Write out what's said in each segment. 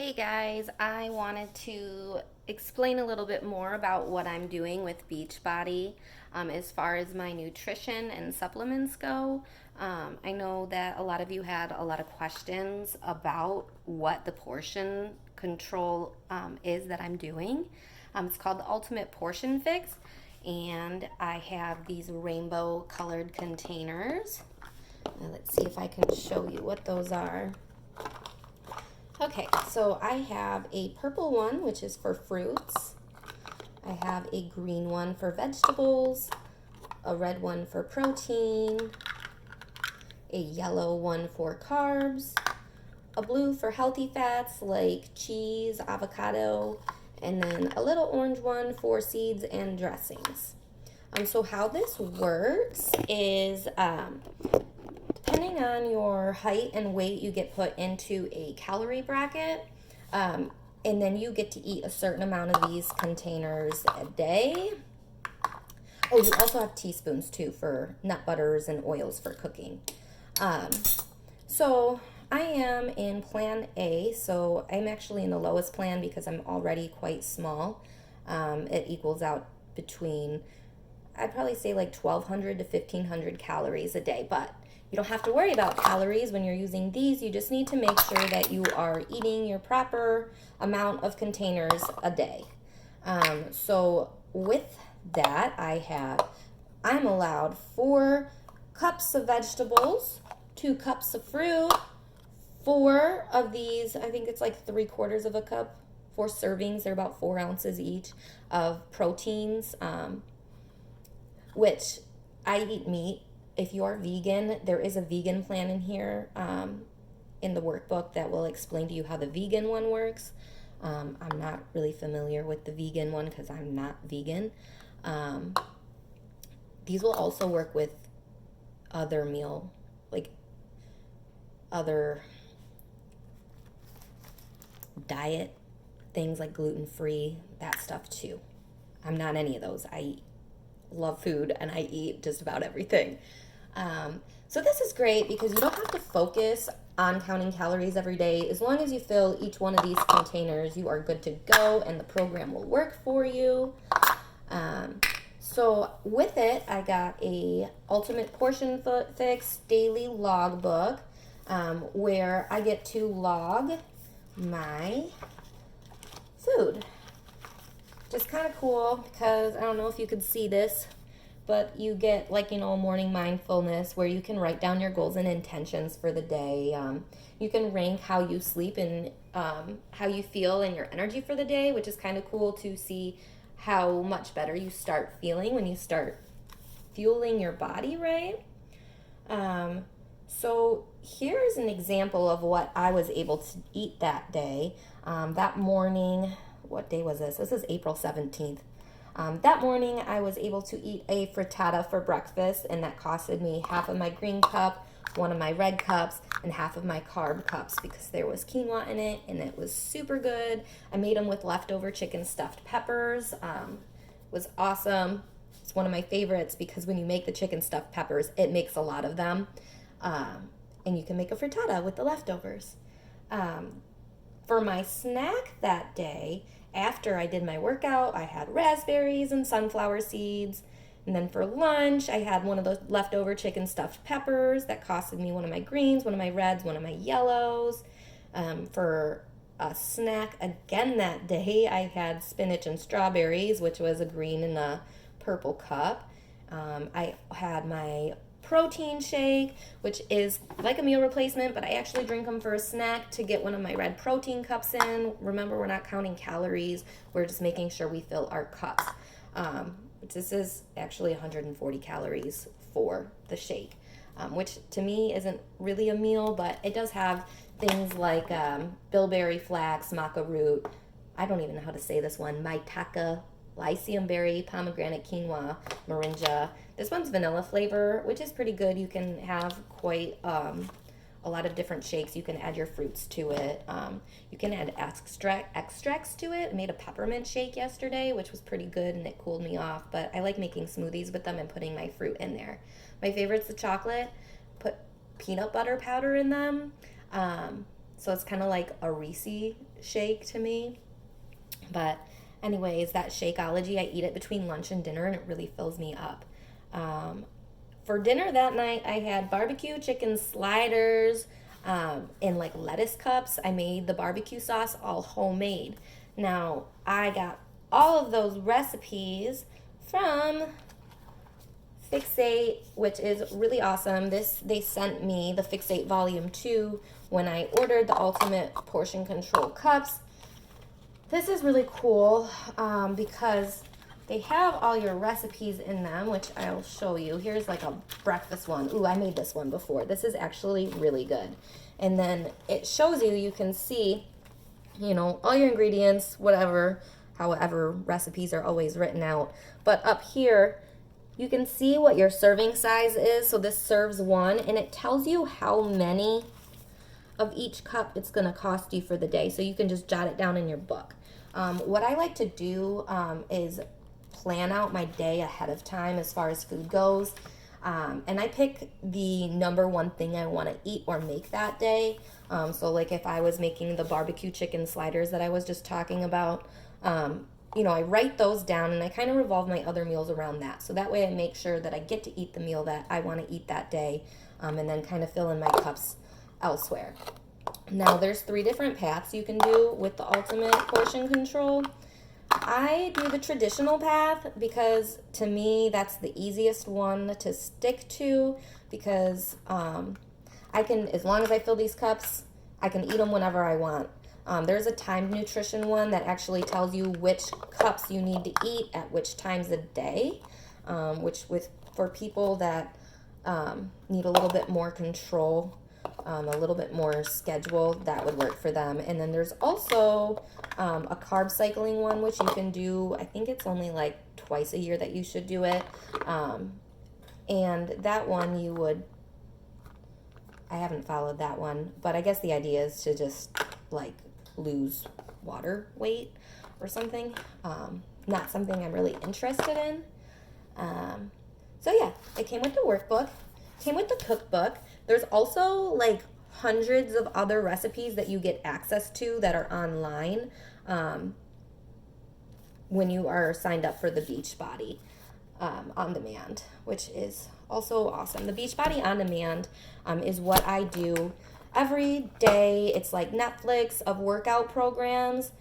Hey guys, I wanted to explain a little bit more about what I'm doing with Beachbody as far as my nutrition and supplements go. I know that a lot of you had a lot of questions about what the portion control is that I'm doing. It's called the Ultimate Portion Fix, and I have these rainbow colored containers. Now let's see if I can show you what those are. Okay, so I have a purple one, which is for fruits. I have a green one for vegetables, a red one for protein, a yellow one for carbs, a blue for healthy fats like cheese, avocado, and then a little orange one for seeds and dressings. So how this works is depending on your height and weight, you get put into a calorie bracket, and then you get to eat a certain amount of these containers a day. Oh, you also have teaspoons too for nut butters and oils for cooking. Um, so I am in plan A, so I'm actually in the lowest plan because I'm already quite small. It equals out between, I'd probably say like 1,200 to 1,500 calories a day, but you don't have to worry about calories when you're using these. You just need to make sure that you are eating your proper amount of containers a day. So with that, I'm allowed 4 cups of vegetables, 2 cups of fruit, 4 of these, I think it's like 3/4 of a cup, 4 servings, they're about 4 ounces each of proteins, which I eat meat. If you're vegan, there is a vegan plan in here in the workbook that will explain to you how the vegan one works. I'm not really familiar with the vegan one because I'm not vegan. Um, these will also work with other like other diet things like gluten free, that stuff too. I'm not any of those. I love food and I eat just about everything. So this is great because you don't have to focus on counting calories every day. As long as you fill each one of these containers, you are good to go and the program will work for you. Um, so with it, I got a Ultimate Portion Fix daily log book where I get to log my food. Just kind of cool because I don't know if you could see this, but you get like, morning mindfulness where you can write down your goals and intentions for the day. You can rank how you sleep and how you feel and your energy for the day, which is kind of cool to see how much better you start feeling when you start fueling your body right. So here's an example of what I was able to eat that day. That morning, what day was this? This is April 17th. That morning, I was able to eat a frittata for breakfast, and that costed me half of my green cup, one of my red cups, and half of my carb cups because there was quinoa in it, and it was super good. I made them with leftover chicken stuffed peppers. Was awesome. It's one of my favorites because when you make the chicken stuffed peppers, it makes a lot of them, and you can make a frittata with the leftovers. Um, for my snack that day, after I did my workout, I had raspberries and sunflower seeds. And then for lunch, I had one of those leftover chicken stuffed peppers that costed me one of my greens, one of my reds, one of my yellows. For a snack again that day, I had spinach and strawberries, which was a green and a purple cup. I had my protein shake, which is like a meal replacement, but I actually drink them for a snack to get one of my red protein cups in. Remember, we're not counting calories. We're just making sure we fill our cups. This is actually 140 calories for the shake, which to me isn't really a meal, but it does have things like bilberry flax, maca root. I don't even know how to say this one. Maitake, lycium berry, pomegranate quinoa, moringa. This one's vanilla flavor, which is pretty good. You can have quite a lot of different shakes. You can add your fruits to it. You can add extracts to it. I made a peppermint shake yesterday, which was pretty good, and it cooled me off. But I like making smoothies with them and putting my fruit in there. My favorite's the chocolate. Put peanut butter powder in them. So it's kind of like a Reese shake to me. But anyways, that Shakeology, I eat it between lunch and dinner, and it really fills me up. For dinner that night, I had barbecue chicken sliders in like lettuce cups. I made the barbecue sauce all homemade. Now, I got all of those recipes from Fixate, which is really awesome. They sent me the Fixate Volume 2 when I ordered the Ultimate Portion Control cups. This is really cool because they have all your recipes in them, which I'll show you. Here's like a breakfast one. Ooh, I made this one before. This is actually really good. And then it shows you, you can see, you know, all your ingredients, whatever, however, recipes are always written out. But up here, you can see what your serving size is. So this serves one, and it tells you how many of each cup it's going to cost you for the day. So you can just jot it down in your book. What I like to do is plan out my day ahead of time as far as food goes. And I pick the number one thing I want to eat or make that day. So like if I was making the barbecue chicken sliders that I was just talking about, you know, I write those down and I kind of revolve my other meals around that. So that way I make sure that I get to eat the meal that I want to eat that day, and then kind of fill in my cups elsewhere. Now there's 3 different paths you can do with the Ultimate Portion Control. I do the traditional path because to me that's the easiest one to stick to, because I can, as long as I fill these cups, I can eat them whenever I want. There's a timed nutrition one that actually tells you which cups you need to eat at which times a day, which for people that need a little bit more control, a little bit more schedule, that would work for them. And then there's also a carb cycling one, which you can do, I think it's only like twice a year that you should do it. And that one you would, I haven't followed that one, but I guess the idea is to just like lose water weight or something. Not something I'm really interested in. So yeah, it came with the workbook, came with the cookbook. There's also like hundreds of other recipes that you get access to that are online when you are signed up for the Beachbody On Demand, which is also awesome. The Beachbody On Demand is what I do every day. It's like Netflix of workout programs.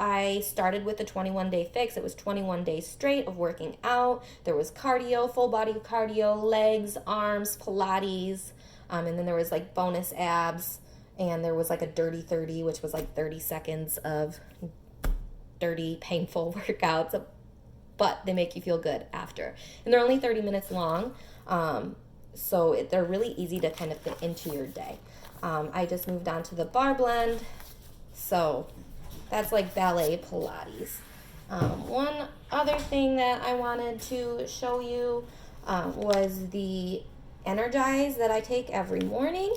I started with the 21-day fix. It was 21 days straight of working out. There was cardio, full body cardio, legs, arms, Pilates, and then there was like bonus abs, and there was like a dirty 30, which was like 30 seconds of dirty, painful workouts, but they make you feel good after. And they're only 30 minutes long, so they're really easy to kind of fit into your day. I just moved on to the Barre Blend, so that's like ballet Pilates. One other thing that I wanted to show you was the Energize that I take every morning.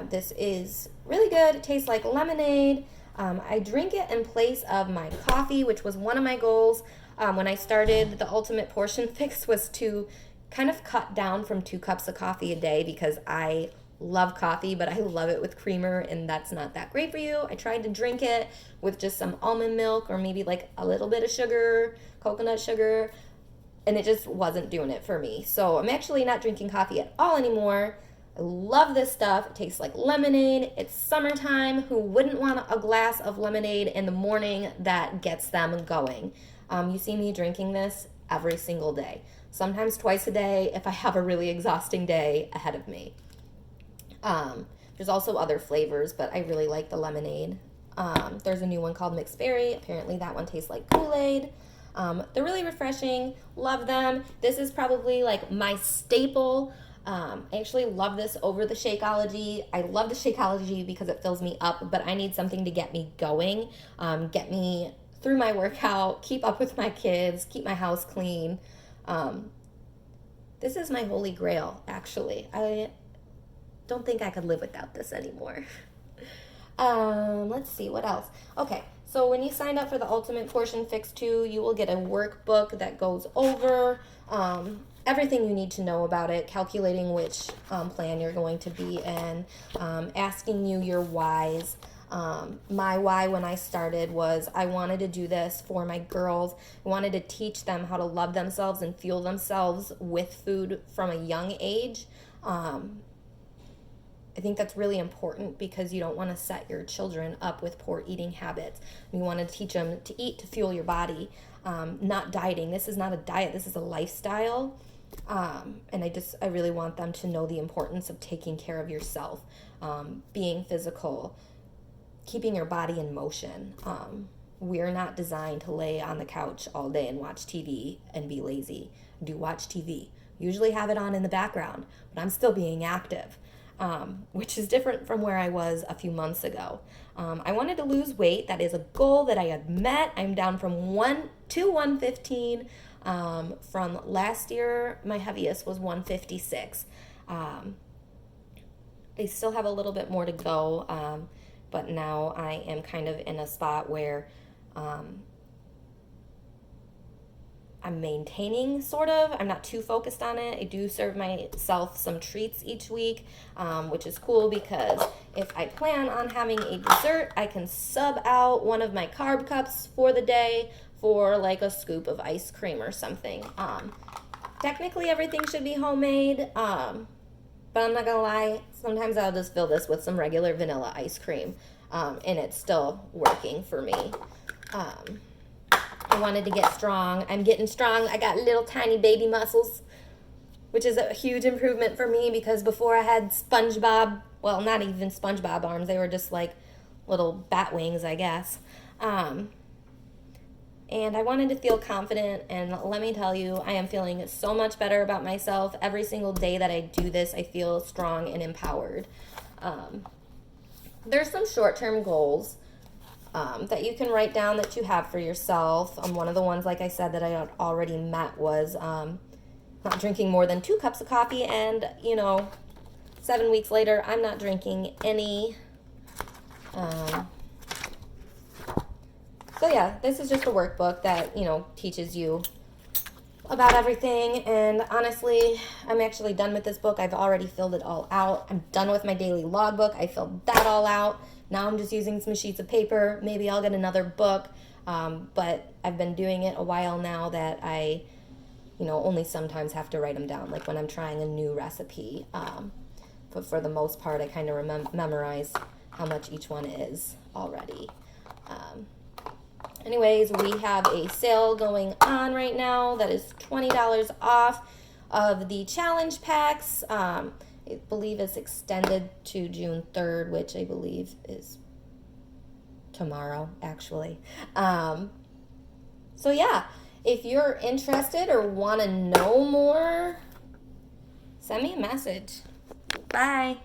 This is really good. It tastes like lemonade. I drink it in place of my coffee, which was one of my goals when I started the Ultimate Portion Fix, was to kind of cut down from 2 cups of coffee a day, because I love coffee, but I love it with creamer, and that's not that great for you. I tried to drink it with just some almond milk or maybe like a little bit of sugar, coconut sugar, and it just wasn't doing it for me. So I'm actually not drinking coffee at all anymore. I love this stuff. It tastes like lemonade. It's summertime. Who wouldn't want a glass of lemonade in the morning that gets them going? You see me drinking this every single day, sometimes twice a day if I have a really exhausting day ahead of me. There's also other flavors, but I really like the lemonade. There's a new one called Mixed Berry. Apparently that one tastes like Kool-Aid. They're really refreshing. Love them. This is probably like my staple. I actually love this over the Shakeology. I love the Shakeology because it fills me up, but I need something to get me going, get me through my workout, keep up with my kids, keep my house clean. This is my holy grail, actually. I don't think I could live without this anymore. Let's see, what else? Okay, so when you signed up for the Ultimate Portion Fix 2, you will get a workbook that goes over everything you need to know about it, calculating which plan you're going to be in, asking you your whys. My why when I started was I wanted to do this for my girls. I wanted to teach them how to love themselves and fuel themselves with food from a young age. I think that's really important because you don't want to set your children up with poor eating habits. You want to teach them to eat to fuel your body, not dieting. This is not a diet, this is a lifestyle. And I really want them to know the importance of taking care of yourself, being physical, keeping your body in motion. We're not designed to lay on the couch all day and watch TV and be lazy. Do watch TV. Usually have it on in the background, but I'm still being active. Which is different from where I was a few months ago. I wanted to lose weight. That is a goal that I had met. I'm down from 115. From last year, my heaviest was 156. I still have a little bit more to go, but now I am kind of in a spot where I'm maintaining, sort of. I'm not too focused on it. I do serve myself some treats each week, which is cool because if I plan on having a dessert, I can sub out one of my carb cups for the day for like a scoop of ice cream or something. Technically, everything should be homemade, but I'm not gonna lie, sometimes I'll just fill this with some regular vanilla ice cream, and it's still working for me. I wanted to get strong. I'm getting strong. I got little tiny baby muscles, which is a huge improvement for me because before I had SpongeBob, well, not even SpongeBob arms. They were just like little bat wings, I guess. And I wanted to feel confident, and let me tell you, I am feeling so much better about myself. Every single day that I do this, I feel strong and empowered. There's some short-term goals that you can write down that you have for yourself. One of the ones, like I said, that I had already met was not drinking more than 2 cups of coffee, and 7 weeks later, I'm not drinking any. So yeah, this is just a workbook that teaches you about everything, and honestly, I'm actually done with this book. I've already filled it all out. I'm done with my daily logbook. I filled that all out. Now I'm just using some sheets of paper. Maybe I'll get another book, but I've been doing it a while now that I, only sometimes have to write them down, like when I'm trying a new recipe. But for the most part, I kind of memorize how much each one is already. Anyways, we have a sale going on right now that is $20 off of the challenge packs. I believe it's extended to June 3rd, which I believe is tomorrow, actually. So yeah, if you're interested or want to know more, send me a message. Bye.